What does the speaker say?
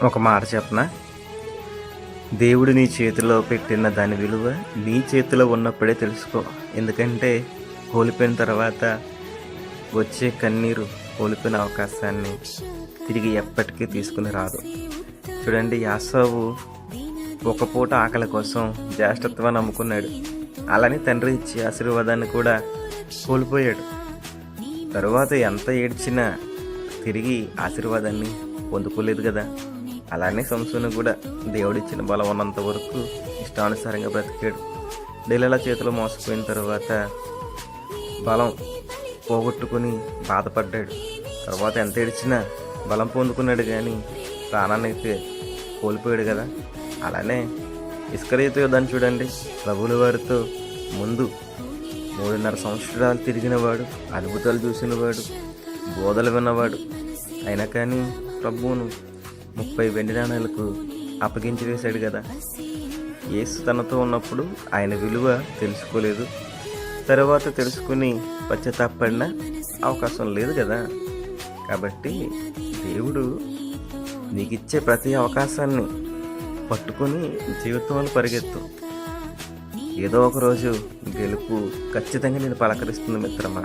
ఒక మాట చెప్పనా? దేవుడు నీ చేతిలో పెట్టిన దాని విలువ నీ చేతిలో ఉన్నప్పుడే తెలుసుకో. ఎందుకంటే కోల్పోయిన తర్వాత వచ్చే కన్నీరు కోల్పోయిన అవకాశాన్ని తిరిగి ఎప్పటికీ తీసుకుని రాదు. చూడండి, యాకోబు ఒక పూట ఆకలి కోసం జ్యేష్ఠత్వాన్ని నమ్ముకున్నాడు. అలానే తండ్రి ఇచ్చే ఆశీర్వాదాన్ని కూడా కోల్పోయాడు. తరువాత ఎంత ఏడ్చినా తిరిగి ఆశీర్వాదాన్ని పొందుకోలేదు కదా. అలానే సంసోను కూడా దేవుడిచ్చిన బలం ఉన్నంత వరకు ఇష్టానుసారంగా బ్రతికాడు. డెలీలా చేతిలో మోసపోయిన తర్వాత బలం పోగొట్టుకుని బాధపడ్డాడు. తర్వాత ఎంత ఏడ్చినా బలం పొందుకున్నాడు, కానీ ప్రాణాన్ని అయితే కోల్పోయాడు కదా. అలానే ఇస్కరియోతు యోధాన్ని చూడండి, ప్రభువుల వారితో ముందు 3.5 సంవత్సరాలు తిరిగినవాడు, అద్భుతాలు చూసినవాడు, బోధలు విన్నవాడు. అయినా కానీ ప్రభువును 30 వెండి నాణాలకు అప్పగించి వేశాడు కదా. యేసు తనతో ఉన్నప్పుడు ఆయన విలువ తెలుసుకోలేదు. తర్వాత తెలుసుకుని పశ్చాత్తాపడిన అవకాశం లేదు కదా. కాబట్టి దేవుడు నీకు ఇచ్చే ప్రతి అవకాశాన్ని పట్టుకొని జీవితంలో పరిగెత్తు. ఏదో ఒక రోజు గెలుపు ఖచ్చితంగా నేను పలకరిస్తుంది మిత్రమా.